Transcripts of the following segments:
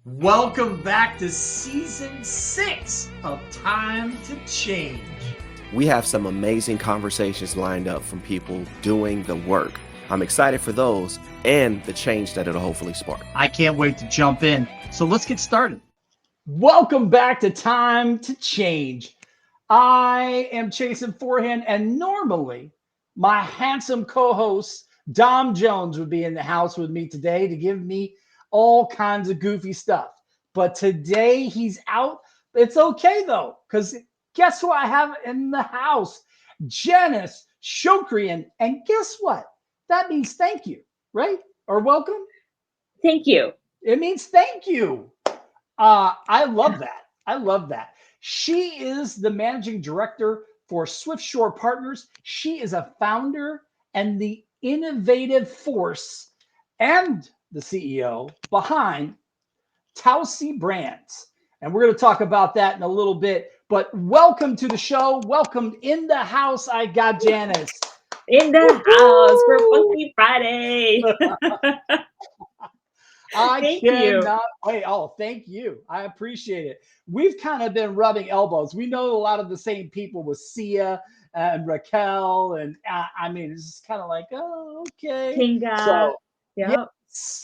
Welcome back to season 6 of Time to Change. We have some amazing conversations lined up from people doing the work. I'm excited for those and the change that it'll hopefully spark. I can't wait to jump in. So let's get started. Welcome back to Time to Change. I am Chasen Forehand, and normally my handsome co-host Dom Jones would be in the house with me today to give me all kinds of goofy stuff. But today he's out. It's okay though, because guess who I have in the house? Janice Shokrian. And guess what? That means thank you, right? Or welcome? Thank you. It means thank you. I love that. I love that. She is the managing director for Swift Shore Partners. She is a founder and the innovative force and the CEO behind Tausi Brands. And we're going to talk about that in a little bit. But welcome to the show. Welcome in the house. I got Janice. In the house for Funky Friday. I cannot wait. Oh, thank you. I appreciate it. We've kind of been rubbing elbows. We know a lot of the same people with Sia and Raquel. And I mean, it's just kind of like, oh, okay. Kinga. So, yep.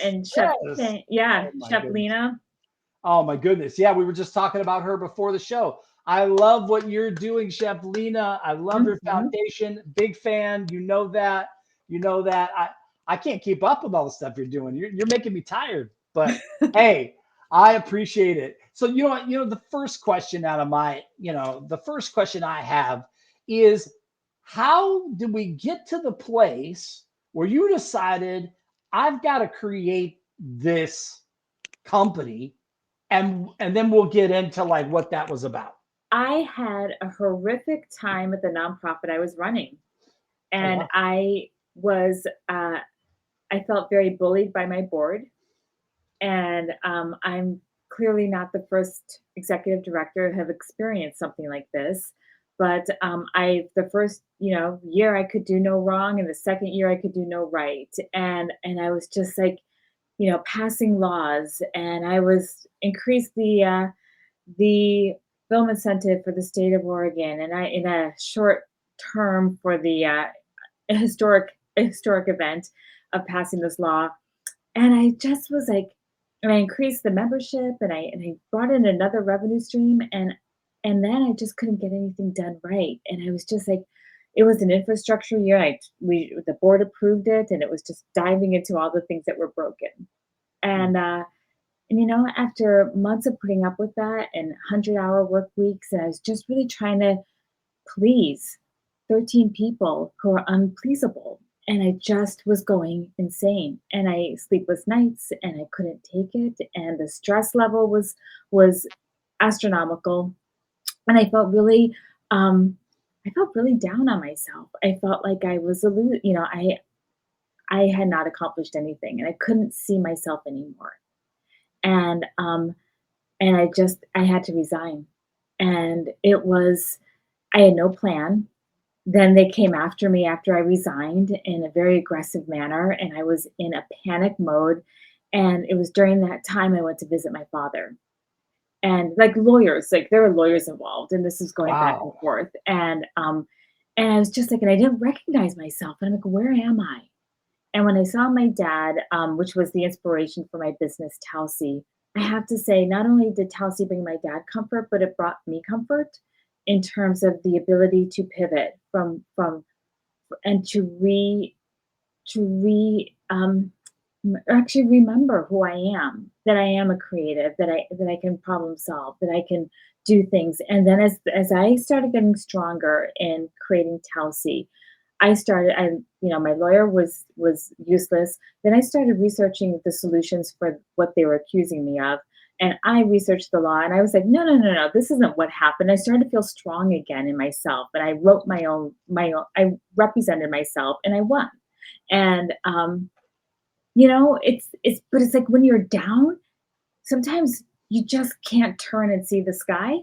And Chef, yes. Chef Lena. Oh, my goodness. Yeah, we were just talking about her before the show. I love what you're doing, Chef Lena. I love your foundation. Big fan. You know that. You know that. I can't keep up with all the stuff you're doing. You're making me tired, but hey, I appreciate it. So the first question out of the first question I have is, how did we get to the place where you decided I've got to create this company, and then we'll get into like what that was about. I had a horrific time at the nonprofit I was running, and I was I felt very bullied by my board, and I'm clearly not the first executive director to have experienced something like this. But the first year I could do no wrong, and the second year I could do no right, and I was just like, passing laws, and I was increased the film incentive for the state of Oregon, and I in a short term for the historic event of passing this law. And I just was like, and I increased the membership, and I brought in another revenue stream, and then I just couldn't get anything done right. And I was just like, it was an infrastructure year. The board approved it, and it was just diving into all the things that were broken. And after months of putting up with that and 100-hour work weeks, and I was just really trying to please 13 people who are unpleasable. And I just was going insane, and I sleepless nights, and I couldn't take it, and the stress level was astronomical, and I felt really down on myself. I felt like I was I had not accomplished anything, and I couldn't see myself anymore, and I had to resign, and I had no plan. Then they came after me after I resigned in a very aggressive manner, and I was in a panic mode. And it was during that time I went to visit my father. And like lawyers, like there were lawyers involved, and this is going back and forth. And I was just like, and I didn't recognize myself. And I'm like, where am I? And when I saw my dad, which was the inspiration for my business, Tausi, I have to say, not only did Tausi bring my dad comfort, but it brought me comfort in terms of the ability to pivot from and to actually remember who I am, that I am a creative, that I can problem solve, that I can do things. And then as I started getting stronger in creating Tausi, my lawyer was useless. Then I started researching the solutions for what they were accusing me of. And I researched the law, and I was like, no, this isn't what happened. I started to feel strong again in myself, and I wrote my own, I represented myself, and I won. And, it's like when you're down, sometimes you just can't turn and see the sky.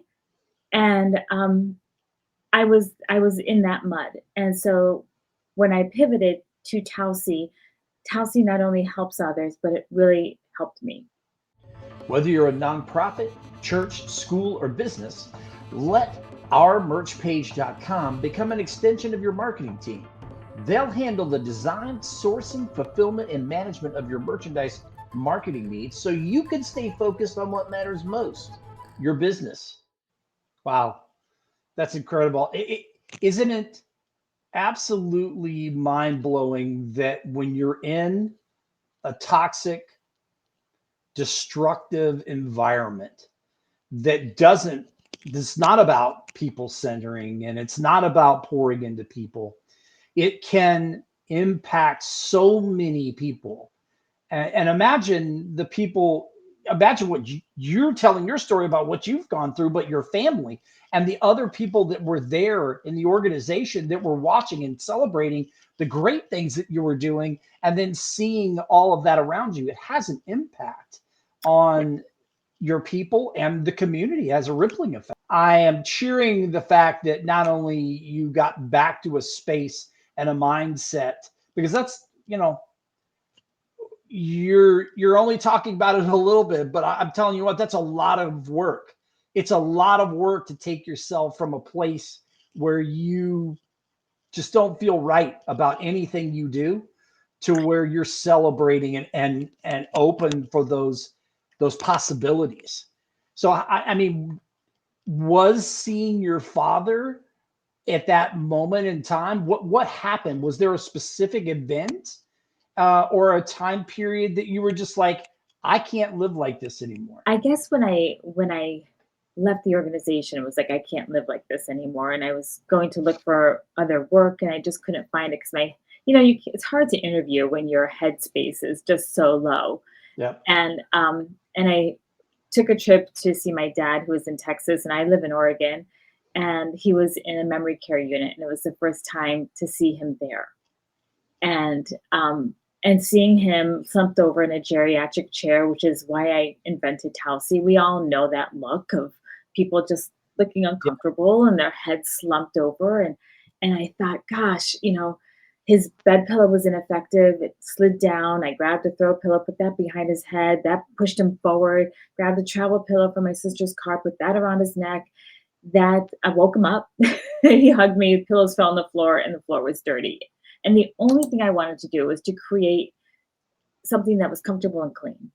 And I was in that mud. And so when I pivoted to Tausi not only helps others, but it really helped me. Whether you're a nonprofit, church, school, or business, let ourmerchpage.com become an extension of your marketing team. They'll handle the design, sourcing, fulfillment, and management of your merchandise marketing needs so you can stay focused on what matters most, your business. Wow, that's incredible. Isn't it absolutely mind-blowing that when you're in a toxic, destructive environment that's not about people centering and it's not about pouring into people, it can impact so many people. And imagine what you're telling your story about what you've gone through, but your family and the other people that were there in the organization that were watching and celebrating the great things that you were doing, and then seeing all of that around you. It has an impact on your people and the community, as a rippling effect. I am cheering the fact that not only you got back to a space and a mindset, because that's, you're only talking about it a little bit, but I'm telling you what, that's a lot of work. It's a lot of work to take yourself from a place where you just don't feel right about anything you do to where you're celebrating and open for those possibilities. So I mean, was seeing your father at that moment in time, what happened? Was there a specific event or a time period that you were just like, I can't live like this anymore? I guess when I left the organization, it was like, I can't live like this anymore. And I was going to look for other work and I just couldn't find it because it's hard to interview when your headspace is just so low. Yep. And I took a trip to see my dad, who was in Texas, and I live in Oregon, and he was in a memory care unit, and it was the first time to see him there. And seeing him slumped over in a geriatric chair, which is why I invented Tausi. We all know that look of people just looking uncomfortable and their heads slumped over. And I thought, gosh, his bed pillow was ineffective. It slid down. I grabbed a throw pillow, put that behind his head. That pushed him forward. Grabbed a travel pillow from my sister's car, put that around his neck. That I woke him up. He hugged me. Pillows fell on the floor, and the floor was dirty. And the only thing I wanted to do was to create something that was comfortable and clean.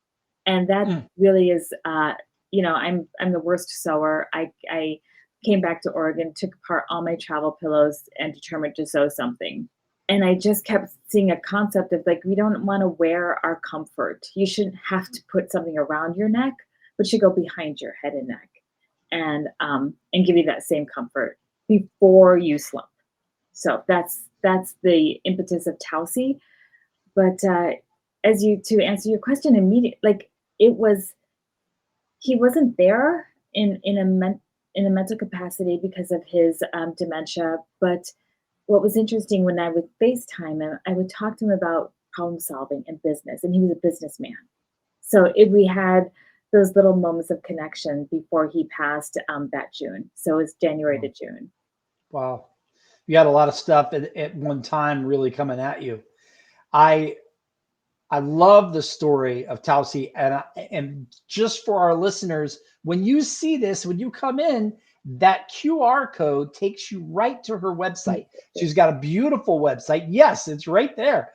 And that really is, I'm the worst sewer. I came back to Oregon, took apart all my travel pillows, and determined to sew something. And I just kept seeing a concept of like, we don't want to wear our comfort. You shouldn't have to put something around your neck, but should go behind your head and neck, and give you that same comfort before you slump. So that's the impetus of Tausi. But to answer your question immediately, like he wasn't there in a mental capacity because of his dementia. But what was interesting, when I would FaceTime him, I would talk to him about problem solving and business, and he was a businessman. So we had those little moments of connection before he passed that June. So it was January to June. Wow. You had a lot of stuff at one time really coming at you. I love the story of Tausi, and just for our listeners, when you see this, when you come in, that QR code takes you right to her website. She's got a beautiful website. Yes, it's right there.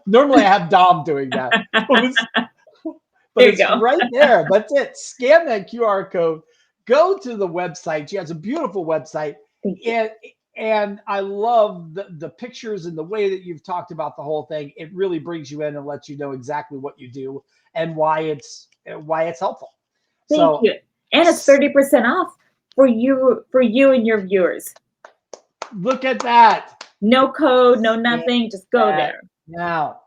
Normally I have Dom doing that, but it's right there. That's it. Scan that QR code. Go to the website. She has a beautiful website. And I love the pictures and the way that you've talked about the whole thing. It really brings you in and lets you know exactly what you do and why it's helpful. Thank you. And it's 30% off for you and your viewers. Look at that. No code, no nothing. Just go there. Now,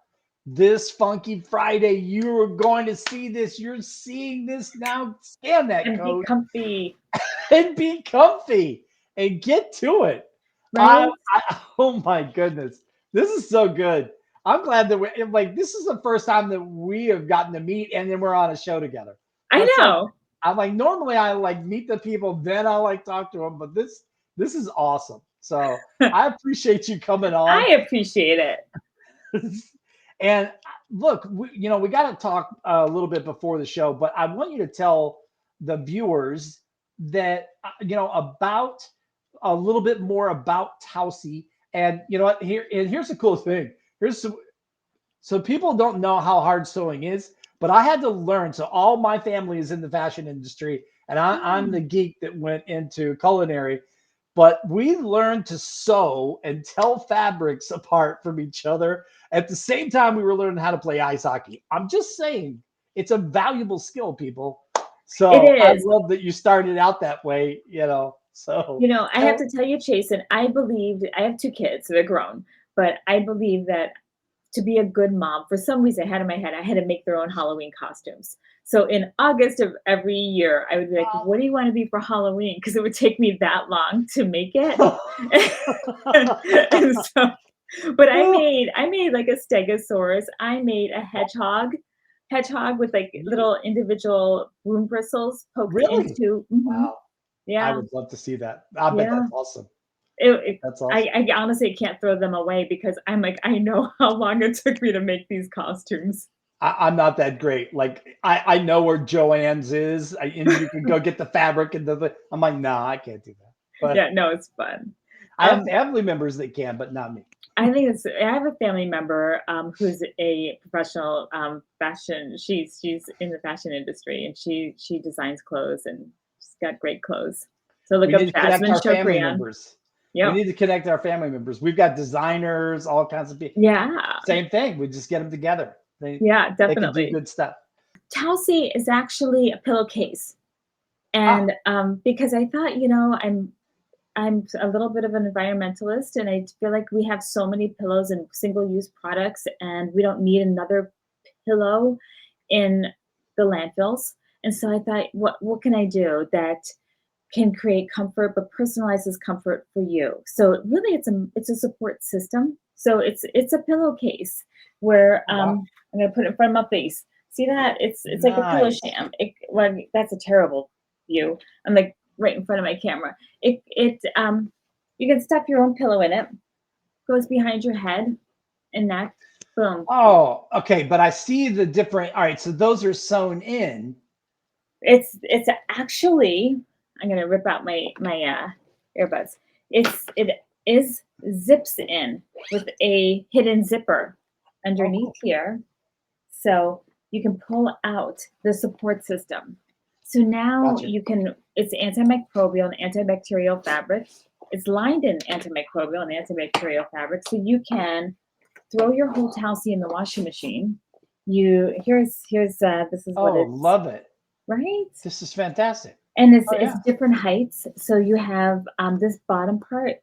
this Funky Friday, you are going to see this. You're seeing this now. Scan that code. Be comfy. And be comfy. And get to it. Right? Oh my goodness. This is so good. I'm glad that this is the first time that we have gotten to meet and then we're on a show together. I know. I'm like, normally I meet the people, then I talk to them, but this is awesome. So I appreciate you coming on. I appreciate it. And look, we got to talk a little bit before the show, but I want you to tell the viewers that, about a little bit more about Tausi. And you know what? Here's the cool thing. So people don't know how hard sewing is, but I had to learn. So all my family is in the fashion industry, and I'm the geek that went into culinary. But we learned to sew and tell fabrics apart from each other. At the same time, we were learning how to play ice hockey. I'm just saying, it's a valuable skill, people. So I love that you started out that way, So, I have to tell you, Jason, I have 2 kids, so they're grown, but I believe that to be a good mom, for some reason I had in my head, I had to make their own Halloween costumes. So in August of every year, I would be like, what do you want to be for Halloween? Because it would take me that long to make it. And so, but I made like a stegosaurus. I made a hedgehog with like little individual broom bristles poked into. Wow. Yeah. I would love to see that. I bet that's awesome. That's awesome. I honestly can't throw them away because I'm like, I know how long it took me to make these costumes. I'm not that great. Like I know where Joann's is, and you can go get the fabric and I'm like, no, I can't do that. But yeah, no, it's fun. I have family members that can, but not me. I have a family member who's a professional fashion. She's in the fashion industry, and she designs clothes, and she's got great clothes. So look up Janice Shokrian. We need to connect our family members. We've got designers, all kinds of people. Yeah. Same thing. We just get them together. Definitely. They can do good stuff. Tausi is actually a pillowcase. And because I thought, I'm a little bit of an environmentalist, and I feel like we have so many pillows and single-use products, and we don't need another pillow in the landfills. And so I thought, what can I do that can create comfort but personalizes comfort for you? So really it's a support system. So it's a pillowcase where I'm going to put it in front of my face. See that? It's like a pillow sham. That's a terrible view. I'm like right in front of my camera. You can stuff your own pillow in it. Goes behind your head and neck. Boom. Oh, okay. But I see the different. All right. So those are sewn in. It's actually, I'm gonna rip out my earbuds. It is zips in with a hidden zipper underneath here, so you can pull out the support system. So now it's antimicrobial and antibacterial fabric. It's lined in antimicrobial and antibacterial fabric, so you can throw your whole Tausi in the washing machine. Here's this is what it's. Love it. Right? This is fantastic. And it's different heights. So you have this bottom part,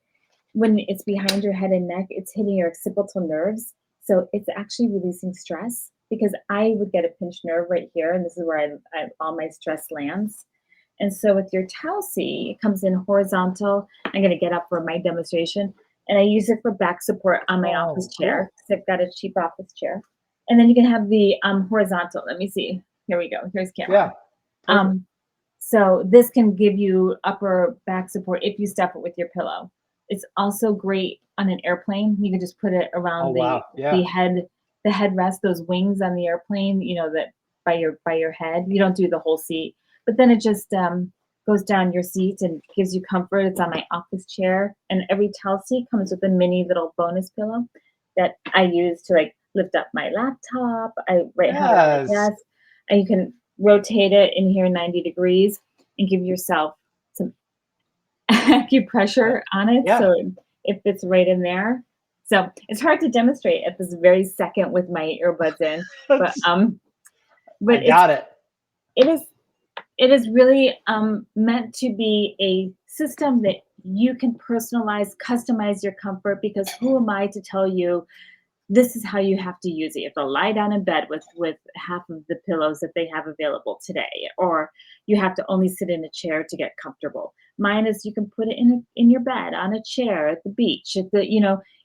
when it's behind your head and neck, it's hitting your occipital nerves. So it's actually releasing stress, because I would get a pinched nerve right here. And this is where all my stress lands. And so with your Tausi, it comes in horizontal. I'm going to get up for my demonstration. And I use it for back support on my office chair, because I've got a cheap office chair. And then you can have the horizontal. Let me see. Here we go. Here's camera. Yeah. So this can give you upper back support if you stuff it with your pillow. It's also great on an airplane. You can just put it around the headrest, those wings on the airplane, that by your head. You don't do the whole seat, but then it just goes down your seat and gives you comfort. It's on my office chair, and every Tausi comes with a mini little bonus pillow that I use to like lift up my laptop. I write on my desk, and you can rotate it in here 90 degrees and give yourself some acupressure on it. So it fits right in there. So it's hard to demonstrate at this very second with my earbuds in, but I got it. It is really meant to be a system that you can personalize, customize your comfort, because who am I to tell you this is how you have to use it? You have to lie down in bed with half of the pillows that they have available today, or you have to only sit in a chair to get comfortable. Mine is you can put it in your bed, on a chair, at the beach, at the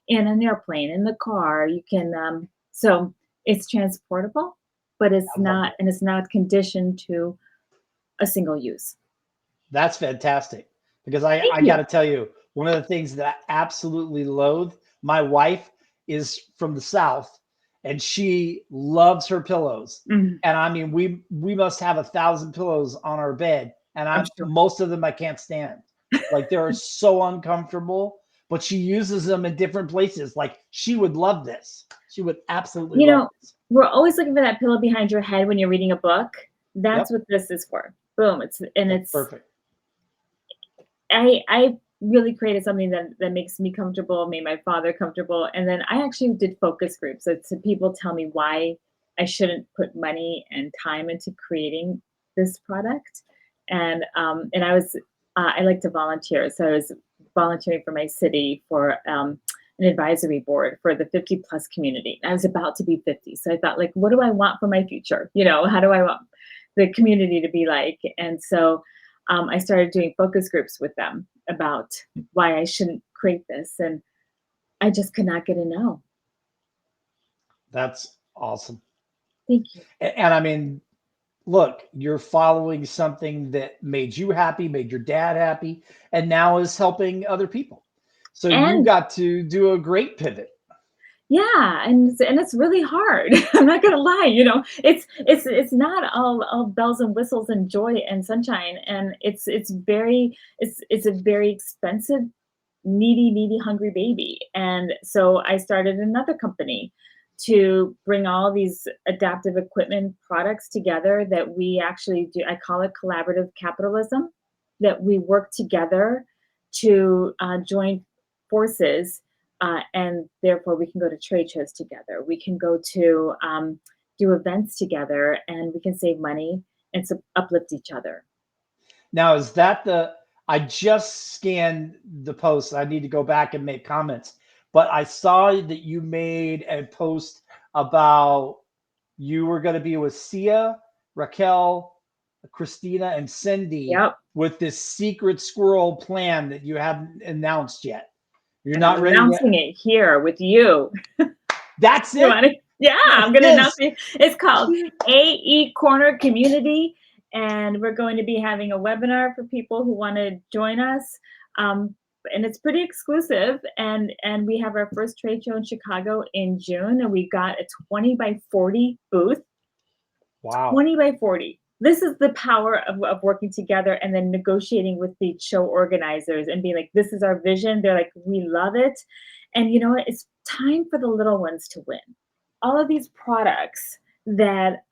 in an airplane, in the car. You can so it's transportable, but it's not conditioned to a single use. That's fantastic, because I got to tell you, one of the things that I absolutely loathe. My wife is from the South, and she loves her pillows. Mhm. And I mean, we must have 1,000 pillows on our bed, and I'm sure. most of them I can't stand. Like they're so uncomfortable, but she uses them in different places. Like she would love this. She would absolutely You love know, this. we're always looking for that pillow behind your head when you're reading a book. That's Yep, what this is for. Boom. that's perfect. I really created something that makes me comfortable, made my father comfortable. And then I actually did focus groups. So people tell me why I shouldn't put money and time into creating this product. And I like to volunteer. So I was volunteering for my city for an advisory board for the 50 plus community. I was about to be 50. So I thought, like, what do I want for my future? How do I want the community to be like? And so I started doing focus groups with them about why I shouldn't create this. And I just could not get a no. That's awesome. Thank you. And I mean, look, you're following something that made you happy, made your dad happy, and now is helping other people. So you And got to do a great pivot. yeah, and it's really hard. I'm not gonna lie, it's not all bells and whistles and joy and sunshine. And it's a very expensive, needy, hungry baby. And so I started another company to bring all these adaptive equipment products together that we actually do. I call it collaborative capitalism, that we work together to join forces, and therefore we can go to trade shows together. We can go to do events together, and we can save money and uplift each other. Now, is that I just scanned the post. I need to go back and make comments, but I saw that you made a post about you were going to be with Sia, Raquel, Christina, and Cindy Yep. with this secret squirrel plan that you haven't announced yet. You're And I'm not ready to. announcing it here with you. That's You it. want it? Yeah, I'm going to Yes. announce it. It's called AE Corner Community, and we're going to be having a webinar for people who want to join us. And it's pretty exclusive. And we have our first trade show in Chicago in June, and we've got a 20 by 40 booth. Wow. 20 by 40. This is the power of working together and then negotiating with the show organizers and being like, this is our vision. They're like, we love it. And you know what? It's time for the little ones to win. All of these products that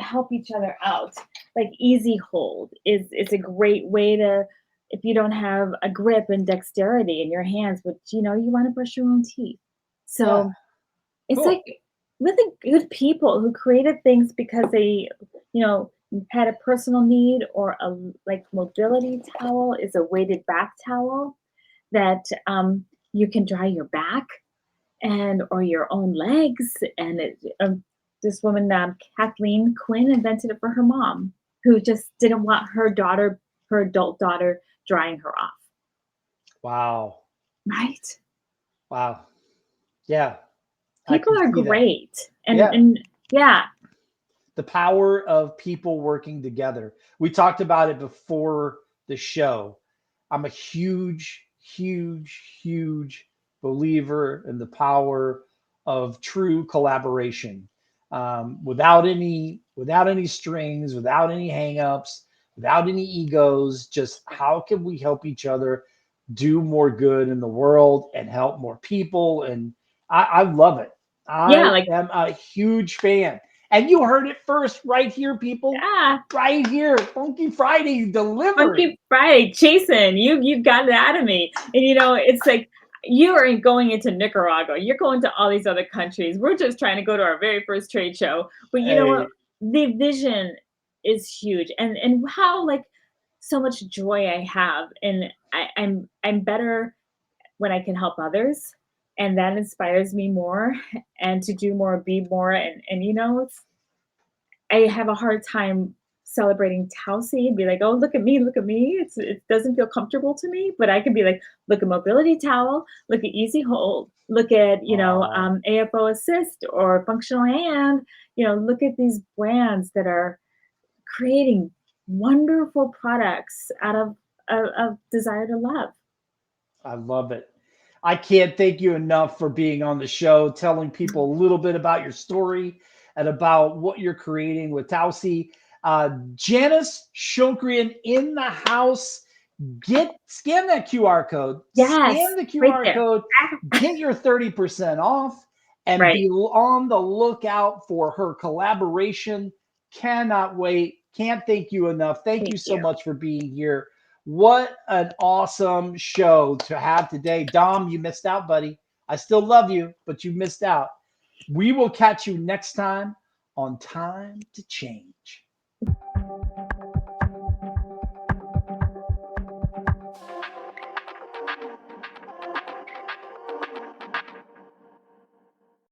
help each other out, like Easy Hold is a great way to, if you don't have a grip and dexterity in your hands, but you want to brush your own teeth. So Yeah. it's Cool. like really good people who created things because they, had a personal need, or a like mobility towel is a weighted back towel that you can dry your back or your own legs. And this woman, Kathleen Quinn, invented it for her mom, who just didn't want her adult daughter, drying her off. Wow. Right? Wow. Yeah. People are that. great. Yeah. And yeah. The power of people working together. We talked about it before the show. I'm a huge believer in the power of true collaboration, without any strings, without any hangups, without any egos. Just how can we help each other do more good in the world and help more people? And I love it. Yeah, I am a huge fan. And you heard it first right here, people. Yeah. Right here. Funky Friday delivered. Funky Friday, Jason, you got it out of me. And it's like, you are going into Nicaragua. You're going to all these other countries. We're just trying to go to our very first trade show. But you know what? The vision is huge. And how, like, so much joy I have. And I'm better when I can help others. And that inspires me more, and to do more, be more. And I have a hard time celebrating Tausi and be like, oh, look at me. It doesn't feel comfortable to me, but I can be like, look at Mobility Towel, look at Easy Hold, look at, AFO Assist or Functional Hand, look at these brands that are creating wonderful products out of a desire to love. I love it. I can't thank you enough for being on the show, telling people a little bit about your story and about what you're creating with Tausi. Janice Shokrian in the house. Scan that QR code. Yes, Scan the right QR there. code. Get your 30% off and Right. be on the lookout for her collaboration. Cannot wait. Can't thank you enough. Thank you so much for being here. What an awesome show to have today. Dom, you missed out, buddy. I still love you, but you missed out. We will catch you next time on Time to Change.